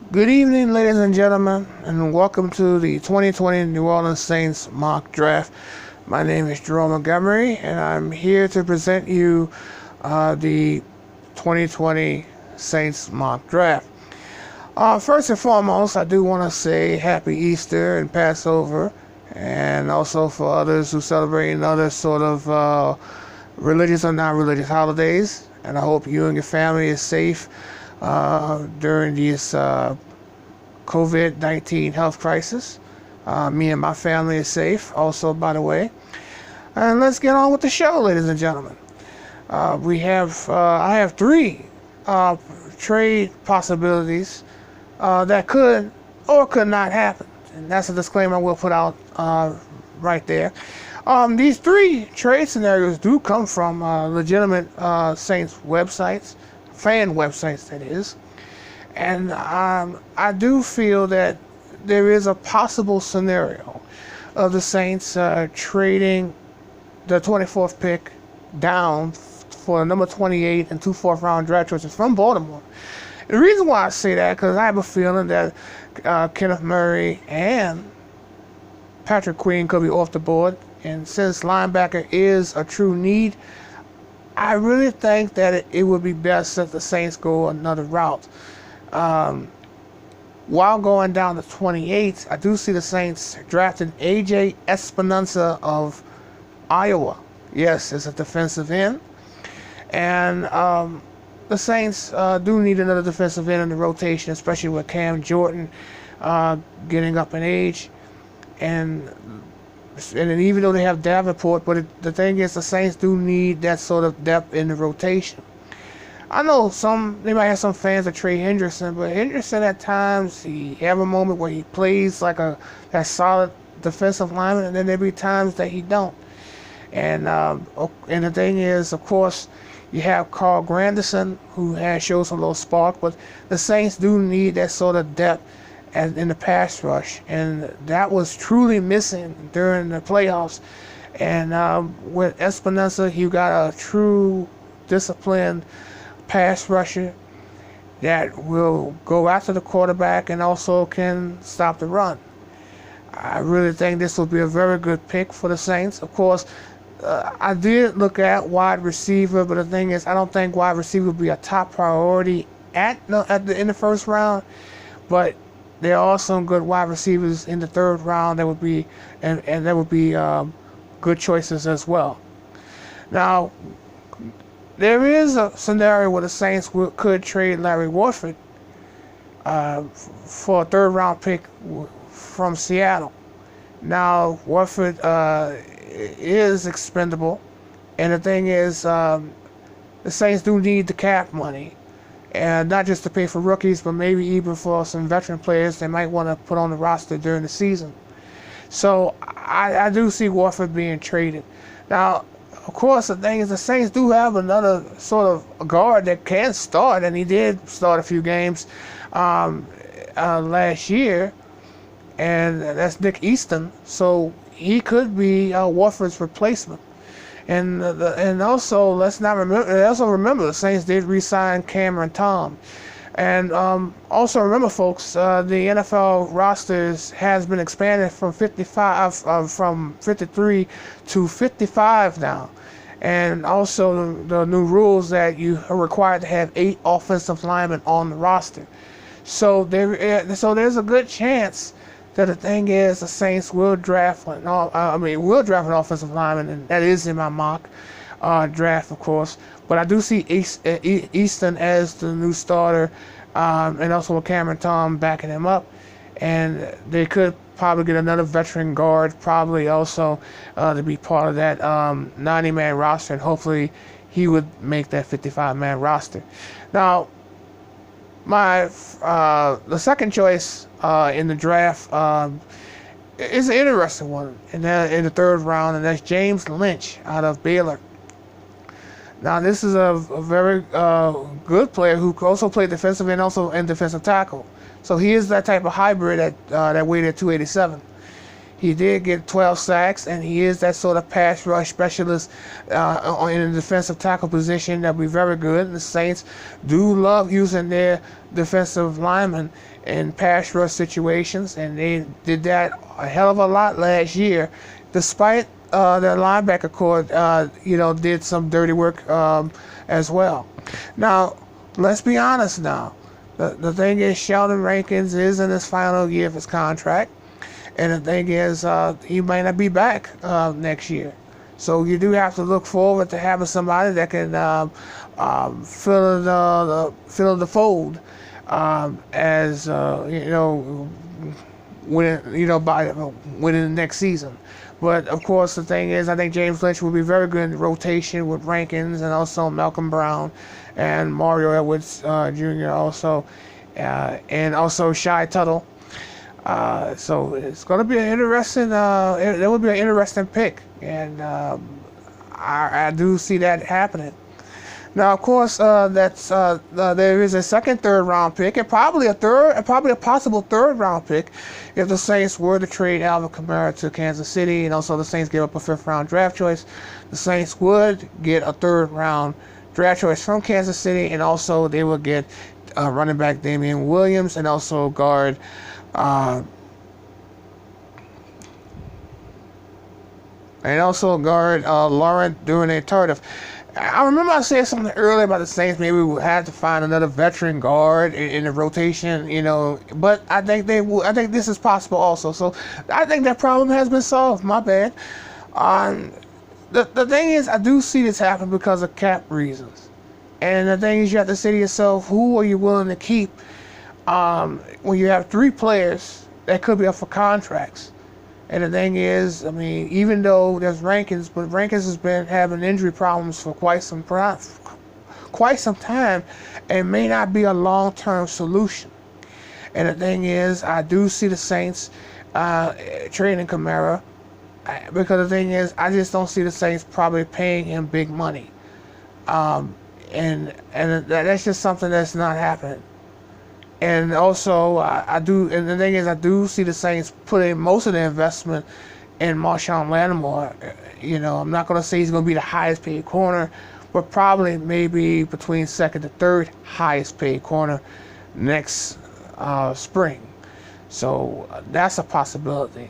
Good evening, ladies and gentlemen, and welcome to the 2020 New Orleans Saints mock draft. My name is Jerome Montgomery, and I'm here to present you the 2020 Saints mock draft. First and foremost, I do want to say Happy Easter and Passover, and also for others who celebrate other sort of religious or non-religious holidays. And I hope you and your family is safe during these COVID-19 health crisis. Me and my family is safe also, by the way. And let's get on with the show, ladies and gentlemen. I have three trade possibilities that could or could not happen. And that's a disclaimer we'll put out right there. These three trade scenarios do come from legitimate Saints websites, fan websites that is. And I do feel that there is a possible scenario of the Saints trading the 24th pick down for number 28 and two fourth-round draft choices from Baltimore. The reason why I say that, because I have a feeling that Kenneth Murray and Patrick Queen could be off the board. And since linebacker is a true need, I really think that it would be best if the Saints go another route. While going down to 28, I do see the Saints drafting A.J. Espenesa of Iowa. Yes, it's a defensive end. And the Saints do need another defensive end in the rotation, especially with Cam Jordan getting up in age. And even though they have Davenport, but the thing is, the Saints do need that sort of depth in the rotation. I know they might have some fans of Trey Hendrickson, but Hendrickson at times, he have a moment where he plays like that solid defensive lineman, and then there be times that he don't. And the thing is, of course, you have Carl Granderson, who has showed some little spark, but the Saints do need that sort of depth in the pass rush, and that was truly missing during the playoffs. And with Espenesa, you got a true disciplined pass rusher that will go after the quarterback and also can stop the run. I really think this will be a very good pick for the Saints. Of course, I did look at wide receiver, but the thing is, I don't think wide receiver will be a top priority in the first round. But there are some good wide receivers in the third round that would be and that would be good choices as well. Now, there is a scenario where the Saints could trade Larry Warford for a third-round pick from Seattle. Now, Warford is expendable, and the thing is, the Saints do need the cap money, and not just to pay for rookies, but maybe even for some veteran players they might want to put on the roster during the season. So I do see Warford being traded. Now, of course, the thing is, the Saints do have another sort of guard that can start, and he did start a few games last year, and that's Nick Easton. So he could be Warford's replacement. And also, let's not remember. Also remember, the Saints did re-sign Cameron Tom. And also remember, folks, the NFL rosters has been expanded from 53 to 55 now. And also the new rules that you are required to have 8 offensive linemen on the roster. So there's a good chance that the thing is, the Saints will draft an offensive lineman, and that is in my mock draft, of course. But I do see Easton as the new starter, and also with Cameron Tom backing him up. And they could probably get another veteran guard, probably also to be part of that 90-man roster, and hopefully he would make that 55-man roster. Now, the second choice in the draft is an interesting one in the third round, and that's James Lynch out of Baylor. Now, this is a very good player who also played defensive end, also and defensive tackle. So he is that type of hybrid that weighted at 287. He did get 12 sacks, and he is that sort of pass rush specialist in the defensive tackle position that will be very good. And the Saints do love using their defensive linemen in pass rush situations, and they did that a hell of a lot last year, despite their linebacker corps, did some dirty work as well. Now, let's be honest now. The thing is, Sheldon Rankins is in his final year of his contract. And the thing is, he might not be back next year. So you do have to look forward to having somebody that can fill in the fold as winning the next season. But of course, the thing is, I think James Lynch will be very good in the rotation with Rankins and also Malcolm Brown and Mario Edwards Jr. also, and also Shy Tuttle. So it's going to be an interesting. It will be an interesting pick, and I do see that happening. Now, of course, there is a second, third round pick, and probably a possible third round pick, if the Saints were to trade Alvin Kamara to Kansas City, and also the Saints gave up a fifth round draft choice. The Saints would get a third round draft choice from Kansas City, and also they would get running back Damien Williams, and also guard. Laurent Duvernay-Tardif. I remember I said something earlier about the Saints. Maybe we had to find another veteran guard in the rotation, But I think I think this is possible also. So I think that problem has been solved. My bad. The thing is, I do see this happen because of cap reasons. And the thing is, you have to say to yourself, who are you willing to keep when you have three players that could be up for contracts? And the thing is, I mean, even though there's Rankins, but Rankins has been having injury problems for quite some time, and may not be a long-term solution. And the thing is, I do see the Saints trading Kamara, because the thing is, I just don't see the Saints probably paying him big money, and that's just something that's not happening. And also, I do see the Saints putting most of the investment in Marshawn Lattimore. I'm not going to say he's going to be the highest paid corner, but probably maybe between second to third highest paid corner next spring. So that's a possibility.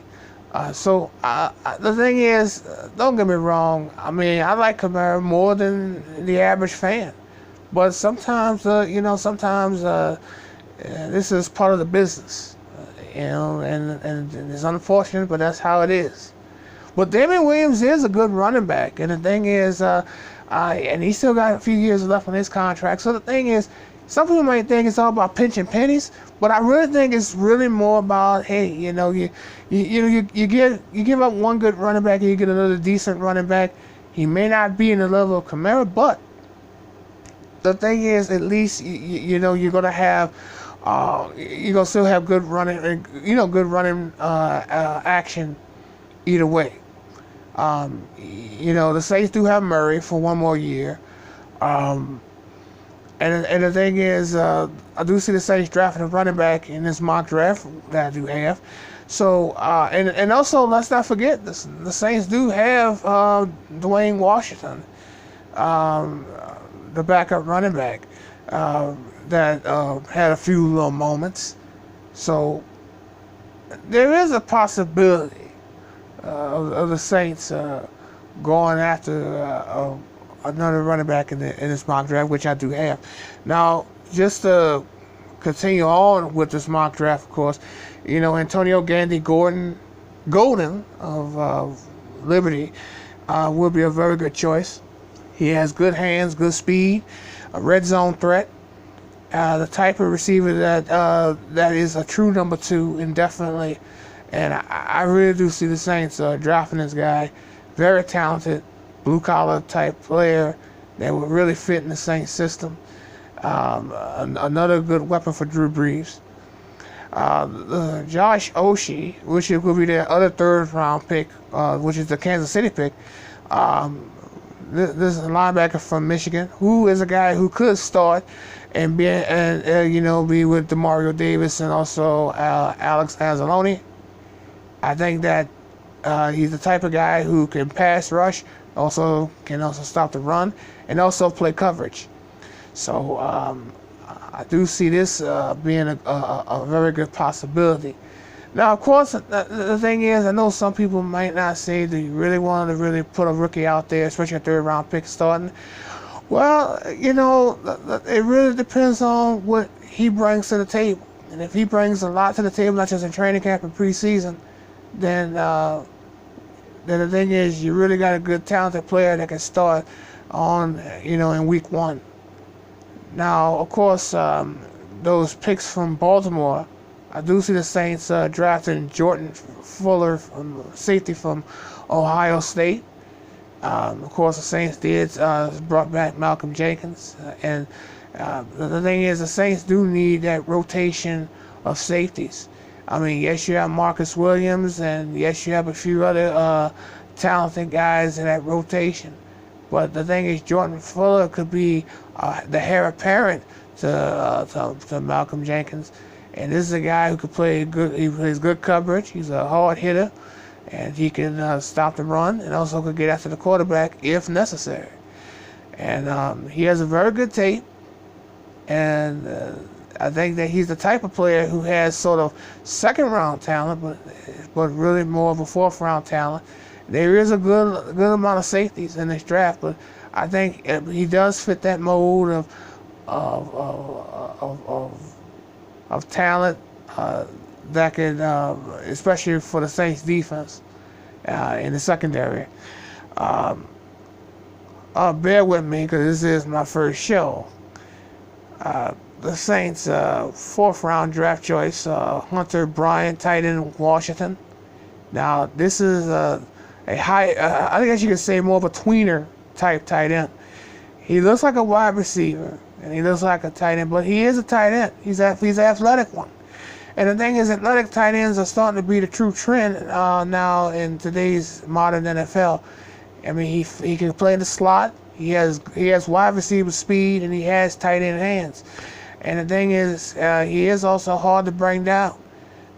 The thing is, don't get me wrong. I mean, I like Kamara more than the average fan, but sometimes, this is part of the business, and it's unfortunate, but that's how it is. But Damien Williams is a good running back, and the thing is, and he still got a few years left on his contract. So the thing is, some people might think it's all about pinching pennies, but I really think it's really more about, hey, you give up one good running back and you get another decent running back. He may not be in the level of Kamara, but the thing is, at least you're gonna have. You're gonna still have good running, action either way. The Saints do have Murray for one more year, and the thing is, I do see the Saints drafting a running back in this mock draft that I do have. So, and also let's not forget this: the Saints do have Dwayne Washington, the backup running back. That had a few little moments. So there is a possibility of the Saints going after another running back in this mock draft, which I do have. Now, just to continue on with this mock draft, of course, Antonio Gandy-Golden of Liberty will be a very good choice. He has good hands, good speed, a red zone threat. The type of receiver that is a true number two indefinitely, and I really do see the Saints drafting this guy. Very talented, blue collar type player that would really fit in the Saints system. Another good weapon for Drew Brees. Josh Uhce, which will be their other third round pick, which is the Kansas City pick. This is a linebacker from Michigan, who is a guy who could start and be with Demario Davis and also Alex Anzalone. I think that He's the type of guy who can pass rush, can also stop the run, and also play coverage. So I do see this being a very good possibility. Now, of course, the thing is, I know some people might not say that you really wanted to really put a rookie out there, especially a third-round pick starting. Well, you know, it really depends on what he brings to the table. And if he brings a lot to the table, not just in training camp and preseason, then the thing is, you really got a good, talented player that can start on, in week 1. Now, of course, those picks from Baltimore, I do see the Saints drafting Jordan Fuller, safety from Ohio State. Of course, the Saints brought back Malcolm Jenkins. And the thing is, the Saints do need that rotation of safeties. I mean, yes, you have Marcus Williams, and yes, you have a few other talented guys in that rotation. But the thing is, Jordan Fuller could be the heir apparent to Malcolm Jenkins. And this is a guy who could play good. He plays good coverage. He's a hard hitter, and he can stop the run, and also could get after the quarterback if necessary. And he has a very good tape. And I think that he's the type of player who has sort of second-round talent, but really more of a fourth-round talent. There is a good amount of safeties in this draft, but I think he does fit that mold of talent that can, especially for the Saints defense in the secondary. Bear with me because this is my first show. The Saints' fourth-round draft choice, Hunter Bryant, tight end, Washington. Now, this is a high, I guess you could say more of a tweener type tight end. He looks like a wide receiver, and he looks like a tight end, but he is a tight end. He's an athletic one. And the thing is, athletic tight ends are starting to be the true trend now in today's modern NFL. I mean, he can play in the slot. He has wide receiver speed, and he has tight end hands. And the thing is, he is also hard to bring down.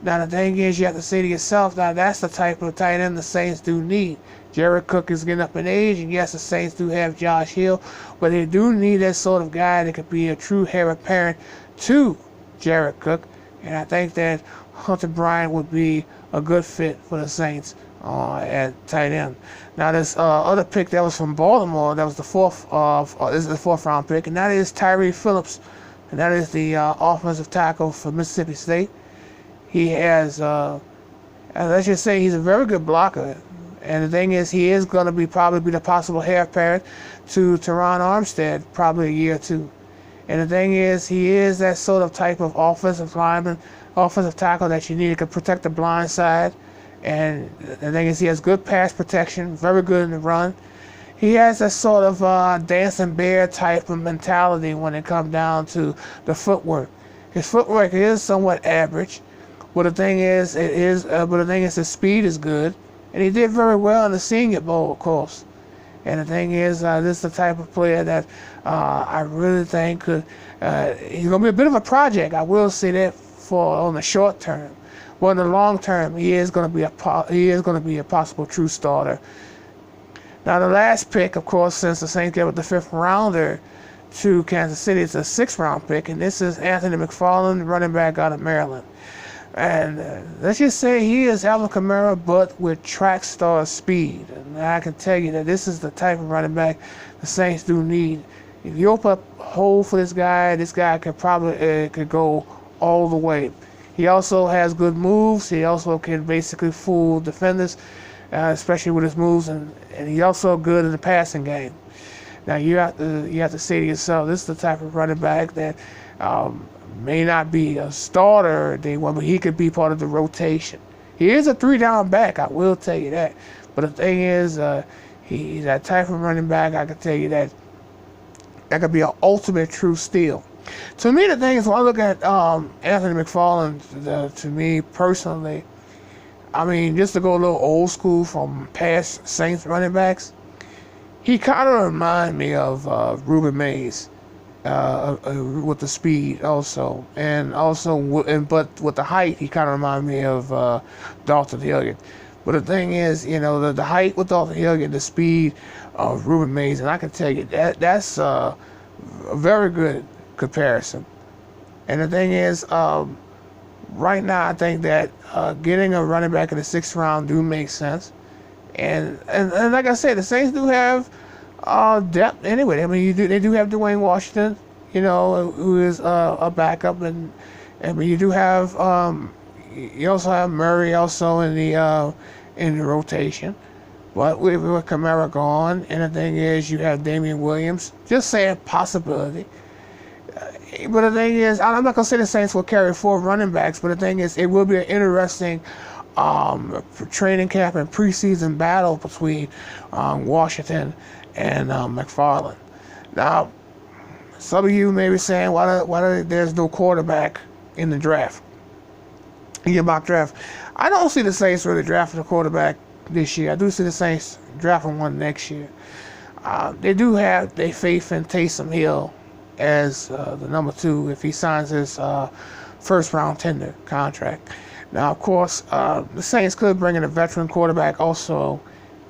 Now, the thing is, you have to say to yourself, now that's the type of tight end the Saints do need. Jared Cook is getting up in age, and yes, the Saints do have Josh Hill, but they do need that sort of guy that could be a true heir apparent to Jared Cook. And I think that Hunter Bryant would be a good fit for the Saints at tight end. Now, this other pick that was from Baltimore, that was the this is the fourth-round pick, and that is Tyre Phillips, and that is the offensive tackle for Mississippi State. He has, let's just say, he's a very good blocker. And the thing is, he is going to probably be the possible heir apparent to Teron Armstead, probably a year or two. And the thing is, he is that sort of type of offensive tackle that you need. He can protect the blind side. And the thing is, he has good pass protection, very good in the run. He has that sort of dancing bear type of mentality when it comes down to the footwork. His footwork is somewhat average, but the thing is, his speed is good, and he did very well in the Senior Bowl, of course. And the thing is, this is the type of player that I really think could. He's going to be a bit of a project. I will say that on the short term. But in the long term, he is going to be a possible true starter. Now, the last pick, of course, since the Saints gave up the fifth rounder to Kansas City, it's a sixth-round pick, and this is Anthony McFarlane, running back out of Maryland. And let's just say he is Alvin Kamara, but with track star speed. And I can tell you that this is the type of running back the Saints do need. If you open up a hole for this guy could probably could go all the way. He also has good moves. He also can basically fool defenders, especially with his moves, and he's also good in the passing game. Now you have to say to yourself, this is the type of running back that may not be a starter day one, but he could be part of the rotation. He is a three-down back, I will tell you that. But the thing is, he's that type of running back. I can tell you that could be an ultimate true steal. To me, the thing is, when I look at Anthony McFarlane, to me personally, I mean, just to go a little old school from past Saints running backs, he kind of reminds me of Ruben Mays with the speed also. But with the height, he kind of reminds me of Dalton Hilliard. But the thing is, the height with Dalton Hill and the speed of Ruben Mays, and I can tell you that's a very good comparison. And the thing is, right now I think that getting a running back in the 6th round do make sense. And like I said, the Saints do have depth anyway. I mean, they do have Dwayne Washington, who is a backup, and I mean you do have you also have Murray also in the rotation. But with Kamara gone, and the thing is, you have Damien Williams. Just saying possibility. But the thing is, I'm not gonna say the Saints will carry 4 running backs. But the thing is, it will be an interesting training camp and preseason battle between Washington and McFarlane. Now, some of you may be saying, why there's no quarterback in the draft, in your mock draft? I don't see the Saints really drafting a quarterback this year. I do see the Saints drafting one next year. They do have their faith in Taysom Hill as the number 2 if he signs his 1st round tender contract. Now, of course, the Saints could bring in a veteran quarterback also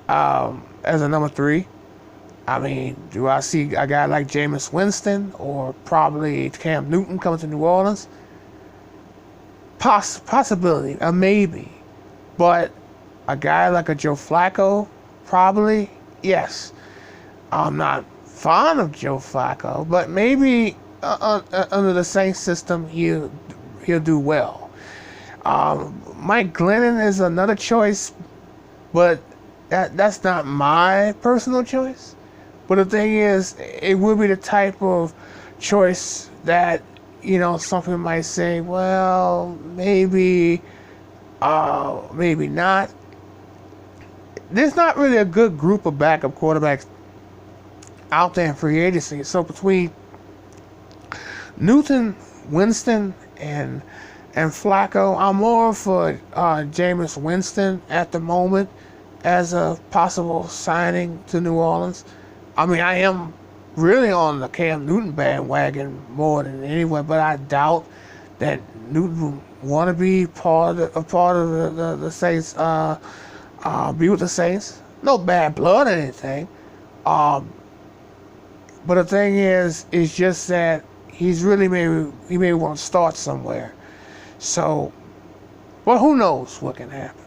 as a number 3. I mean, do I see a guy like Jameis Winston or probably Cam Newton coming to New Orleans? Possibility, a maybe. But a guy like a Joe Flacco, probably, yes. I'm not fond of Joe Flacco, but maybe under the Saints system, he'll do well. Mike Glennon is another choice, but that's not my personal choice. But the thing is, it would be the type of choice that, some people might say, well, maybe not. There's not really a good group of backup quarterbacks out there in free agency. So between Newton, Winston, and Flacco, I'm more for Jameis Winston at the moment as a possible signing to New Orleans. I mean, I am really on the Cam Newton bandwagon more than anyone, but I doubt that Newton will want to be part of the Saints, be with the Saints. No bad blood or anything. But the thing is just that he may want to start somewhere. So, well, who knows what can happen.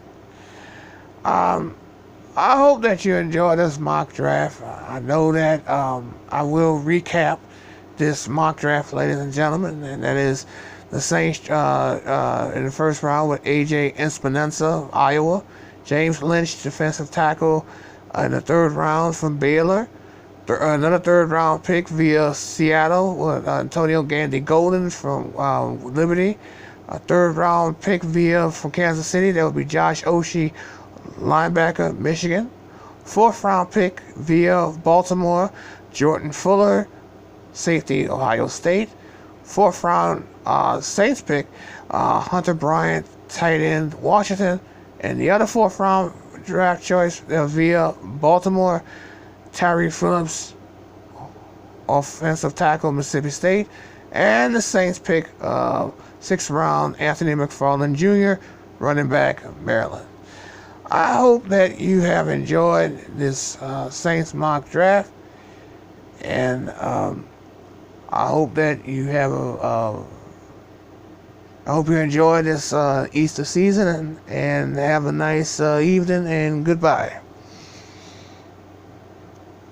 I hope that you enjoy this mock draft. I know that I will recap this mock draft, ladies and gentlemen, and that is the Saints in the 1st round with A.J. Espenesa of Iowa, James Lynch, defensive tackle, in the 3rd round from Baylor, another 3rd round pick via Seattle with Antonio Gandy-Golden from Liberty, a 3rd round pick from Kansas City. That would be Josh Uhce, linebacker, Michigan. 4th round pick via Baltimore, Jordan Fuller, safety, Ohio State. 4th round Saints pick, Hunter Bryant, tight end, Washington. And the other 4th round draft choice via Baltimore, Tyre Phillips, offensive tackle, Mississippi State. And the Saints pick 6th round, Anthony McFarlane Jr., running back, Maryland. I hope that you have enjoyed this Saints mock draft, and I hope that you have I hope you enjoy this Easter season and have a nice evening, and goodbye.